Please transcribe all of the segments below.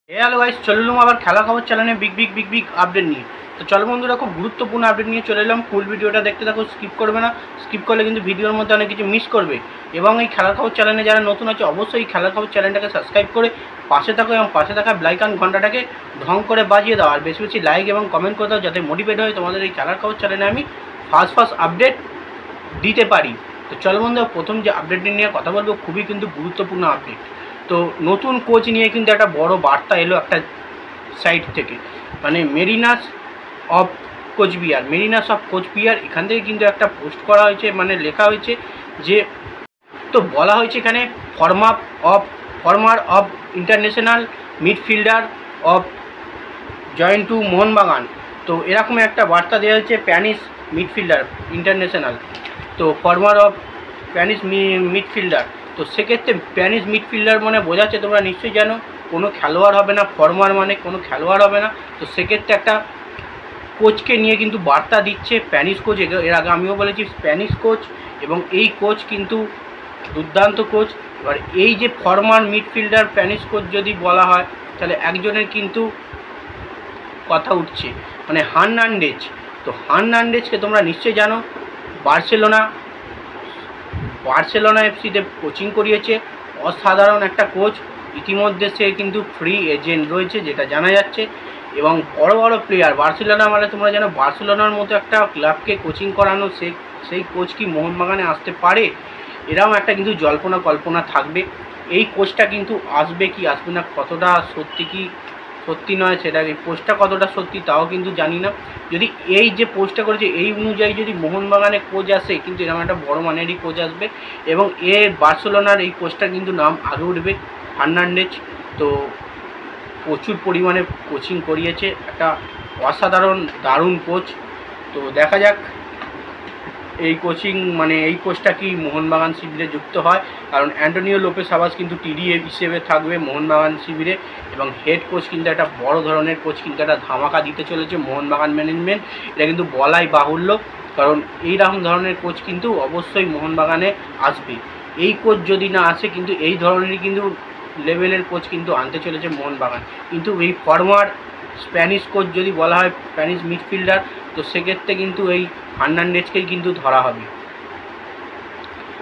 Hello guys, চলে এলাম আবার খেলা খবর চ্যানেলে বিগ আপডেট নিয়ে। তো চলো বন্ধুরা, খুব গুরুত্বপূর্ণ আপডেট নিয়ে চলে এলাম। ফুল ভিডিওটা দেখতে থাকো, স্কিপ করবে না। স্কিপ করলে কিন্তু ভিডিওর মধ্যে অনেক কিছু মিস করবে। এবং এই খেলার খবর চ্যানেলে যারা নতুন আছে অবশ্যই এই খেলার খবর চ্যানেলটাকে সাবস্ক্রাইব করে পাশে থাকো এবং পাশে থাকা বেলাইকন ঘন্টাটাকে ঢং করে বাজিয়ে দাও। আর বেশি বেশি লাইক এবং কমেন্ট করে দাও, যাতে মোটিভেট হয় তোমাদের এই খেলার খবর চ্যানেলে আমি ফার্স্ট আপডেট দিতে পারি। তো চলো বন্ধুরা, প্রথম যে আপডেটটি নিয়ে কথা বলবো খুবই কিন্তু গুরুত্বপূর্ণ আপডেট। তো নতুন কোচ নিয়ে কিন্তু একটা বড় বার্তা এলো একটা সাইট থেকে, মানে মেরিনাস অফ কোচবিহার এখান থেকে কিন্তু একটা পোস্ট করা হয়েছে, মানে লেখা হয়েছে যে, তো বলা হয়েছে এখানে former of international midfielder of join to Mohun Bagan. তো এরকম একটা বার্তা দেওয়া হয়েছে স্প্যানিশ মিডফিল্ডার ইন্টারন্যাশনাল, তো ফর্মার অফ স্প্যানিশ মিডফিল্ডার। তো সেক্ষেত্রে স্প্যানিশ মিডফিল্ডার মানে বোঝাচ্ছে, তোমরা নিশ্চয়ই জানো, কোনো খেলোয়াড় হবে না। ফর্মার মানে কোনো খেলোয়াড় হবে না। তো সেক্ষেত্রে একটা কোচকে নিয়ে কিন্তু বার্তা দিচ্ছে স্প্যানিশ কোচ। এর আগে আমিও বলেছি স্প্যানিশ কোচ, এবং এই কোচ কিন্তু দুর্দান্ত কোচ। এবার এই যে ফর্মার মিডফিল্ডার স্প্যানিশ কোচ যদি বলা হয়, তাহলে একজনের কিন্তু কথা উঠছে, মানে হার্নান্ডেজ। তো হার্নান্ডেজকে তোমরা নিশ্চয়ই জানো, বার্সেলোনা এফসিতে কোচিং করিয়েছে। অসাধারণ একটা কোচ। ইতিমধ্যে সে কিন্তু ফ্রি এজেন্ট রয়েছে, যেটা জানা যাচ্ছে। এবং বড় বড় প্লেয়ার, বার্সেলোনা মানে তোমরা জানো, বার্সেলোনার মতো একটা ক্লাবকে কোচিং করানো সেই কোচ কি মোহনবাগানে আসতে পারে? এরকম একটা কিন্তু জল্পনা কল্পনা থাকবে। এই কোচটা কিন্তু আসবে কি আসবে না, কতটা সত্যি নয় সেটা, এই পোস্টটা কতটা সত্যি তাও কিন্তু জানি না। যদি এই যে পোস্টটা করেছে এই অনুযায়ী যদি মোহনবাগানে কোচ আসে, কিন্তু এরকম একটা বড় মানেরই কোচ আসবে। এবং এর বার্সেলোনার এই কোচটার কিন্তু নাম আগে উঠবে, হার্নান্ডেজ। তো প্রচুর পরিমাণে কোচিং করিয়েছে, একটা দারুণ কোচ। তো দেখা যাক এই কোচিং, মানে এই কোচটা কি মোহনবাগান শিবিরে যুক্ত হয়। কারণ অ্যান্টোনিও লোপেস আবাস কিন্তু টিডিএ হিসেবে থাকবে মোহনবাগান শিবিরে, এবং হেড কোচ কিন্তু একটা বড় ধরনের কোচ, কিন্তু একটা ধামাকা দিতে চলেছে মোহনবাগান ম্যানেজমেন্ট। এটা কিন্তু বলাই বাহুল্য, কারণ এইরকম ধরনের কোচ কিন্তু অবশ্যই মোহনবাগানে আসবে। এই কোচ যদি না আসে, কিন্তু এই ধরনেরই কিন্তু লেভেলের কোচ কিন্তু আনতে চলেছে মোহনবাগান। কিন্তু এই ফরওয়ার্ড স্প্যানিশ কোচ যদি বলা হয়, স্প্যানিশ মিডফিল্ডার, তো সেক্ষেত্রে কিন্তু এই হার্নান্ডেজকেই কিন্তু ধরা হবে।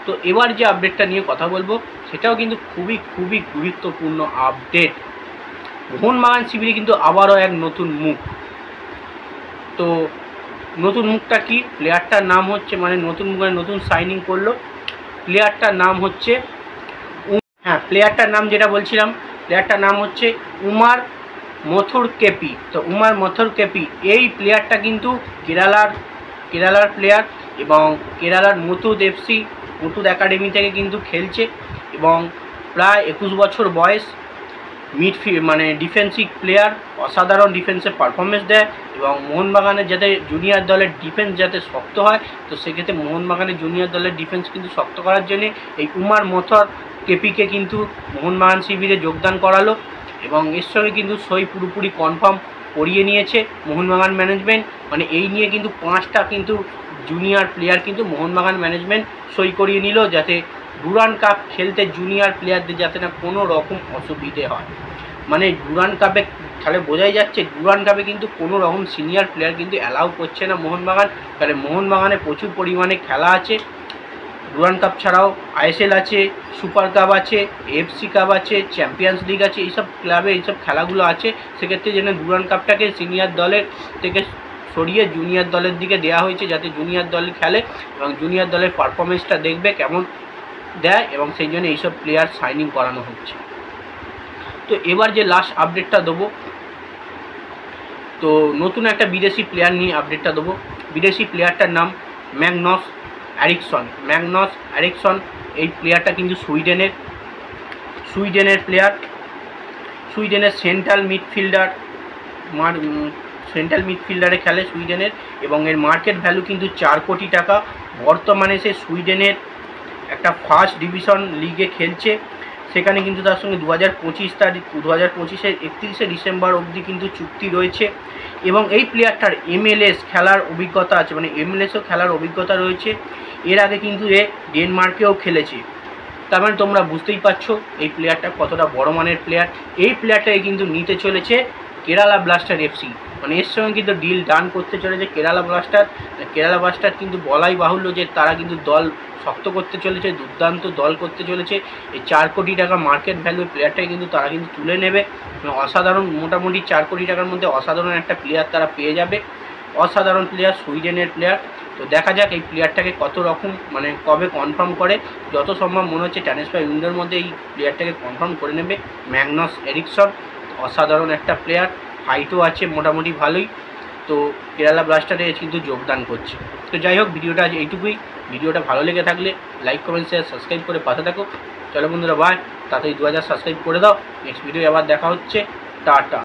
তো এবার যে আপডেটটা নিয়ে কথা বলবো সেটাও কিন্তু খুবই গুরুত্বপূর্ণ আপডেট। মোহনবাগান শিবিরে কিন্তু আবারও এক নতুন মুখ। তো নতুন মুখটা কি? প্লেয়ারটার নাম হচ্ছে, মানে নতুন মুখে নতুন সাইনিং করলো। প্লেয়ারটার নাম হচ্ছে, প্লেয়ারটার নাম যেটা বলছিলাম, প্লেয়ারটার নাম হচ্ছে উমার মথুর কেপি। তো উমার মথুর কেপি এই প্লেয়ারটা কিন্তু কেরালার প্লেয়ার, এবং কেরালার মুথুট একাডেমি থেকে কিন্তু খেলছে, এবং প্রায় 21 বছর বয়স। মানে ডিফেন্সিভ প্লেয়ার, অসাধারণ ডিফেন্সে পারফরমেন্স দেয়। এবং মোহনবাগানের যাতে জুনিয়র দলের ডিফেন্স যাতে শক্ত হয়, তো সেক্ষেত্রে মোহনবাগানের জুনিয়র দলের ডিফেন্স কিন্তু শক্ত করার জন্যে এই উমার মথুর কেপিকে কিন্তু মোহনবাগান শিবিরে যোগদান করালো। এবং এর সঙ্গে কিন্তু সই পুরোপুরি কনফার্ম করিয়ে নিয়েছে মোহনবাগান ম্যানেজমেন্ট। মানে এই নিয়ে কিন্তু 5টা কিন্তু জুনিয়র প্লেয়ার কিন্তু মোহনবাগান ম্যানেজমেন্ট সই করিয়ে নিল, যাতে ডুরান্ড কাপ খেলতে জুনিয়র প্লেয়ারদের যাতে না কোনো রকম অসুবিধে হয়। মানে ডুরান্ড কাপে তাহলে বোঝাই যাচ্ছে, ডুরান্ড কাপে কিন্তু কোনো রকম সিনিয়র প্লেয়ার কিন্তু অ্যালাউ করছে না মোহনবাগান। তাহলে মোহনবাগানে প্রচুর পরিমাণে খেলা আছে। ডুরান্ড কাপ ছাড়াও আইএসএল আছে, সুপার কাপ আছে, এফসি কাপ আছে, চ্যাম্পিয়ন্স লিগ আছে, এইসব ক্লাবে এইসব খেলাগুলো আছে। সেক্ষেত্রে যেন ডুরান্ড কাপটাকে সিনিয়র দলের থেকে সরিয়ে জুনিয়র দলের দিকে দেওয়া হয়েছে, যাতে জুনিয়র দল খেলে এবং জুনিয়র দলের পারফরমেন্সটা দেখবে কেমন দেয়, এবং সেই জন্য এইসব প্লেয়ার সাইনিং করানো হচ্ছে। তো এবার যে লাস্ট আপডেটটা দেবো, তো নতুন একটা বিদেশি প্লেয়ার নিয়ে আপডেটটা দেবো। বিদেশি প্লেয়ারটার নাম ম্যাগনাস অ্যারিকসন। এই প্লেয়ারটা কিন্তু সুইডেনের প্লেয়ার, সুইডেনের সেন্ট্রাল মিডফিল্ডারে খেলে সুইডেনের, এবং এর মার্কেট ভ্যালু কিন্তু 4 কোটি টাকা। বর্তমানে সে সুইডেনের একটা ফার্স্ট ডিভিশন লিগে খেলছে। সেখানে কিন্তু তার সঙ্গে 2025-এর 31শে ডিসেম্বর অবধি কিন্তু চুক্তি রয়েছে। এবং এই প্লেয়ারটার MLS খেলার অভিজ্ঞতা আছে, মানে MLS-ও খেলার অভিজ্ঞতা রয়েছে। এর আগে কিন্তু এ ডেনমার্কেও খেলেছে। তার মানে তোমরা বুঝতেই পারছো এই প্লেয়ারটা কতটা বড় মানের প্লেয়ার। এই প্লেয়ারটাকে কিন্তু নিতে চলেছে কেরালা ব্লাস্টার এফসি, মানে এর সঙ্গে কিন্তু ডিল ডান করতে চলেছে কেরালা ব্লাস্টার কিন্তু বলাই বাহুল্য যে তারা কিন্তু দল শক্ত করতে চলেছে, দুর্দান্ত দল করতে চলেছে। এই 4 কোটি টাকা মার্কেট ভ্যালু প্লেয়ারটাকে কিন্তু তারা কিন্তু তুলে নেবে। অসাধারণ, মোটামুটি 4 কোটি টাকার মধ্যে অসাধারণ একটা প্লেয়ার তারা পেয়ে যাবে, অসাধারণ প্লেয়ার, সুইডেনের প্লেয়ার। তো দেখা যাক এই প্লেয়ারটাকে কত রকম মানে কবে কনফার্ম করে। যত সম্ভব মনে হচ্ছে ট্রান্সফার উইন্ডোর মধ্যে এই প্লেয়ারটাকে কনফার্ম করে নেবে ম্যাগনাস এরিকসন। অসাধারণ একটা প্লেয়ার, হাইটও আছে মোটামুটি ভালোই। তো কেরালা ব্লাস্টারে কিন্তু যোগদান করছে। তো যাই হোক, ভিডিওটা আজ এইটুকুই। ভিডিওটা ভালো লেগে থাকলে লাইক, কমেন্ট, শেয়ার, সাবস্ক্রাইব করে পাশে থাকো। চলো বন্ধুরা, বাই। তাড়াতাড়ি 2000 সাবস্ক্রাইব করে দাও। নেক্সট ভিডিও আবার দেখা হচ্ছে। টাটা।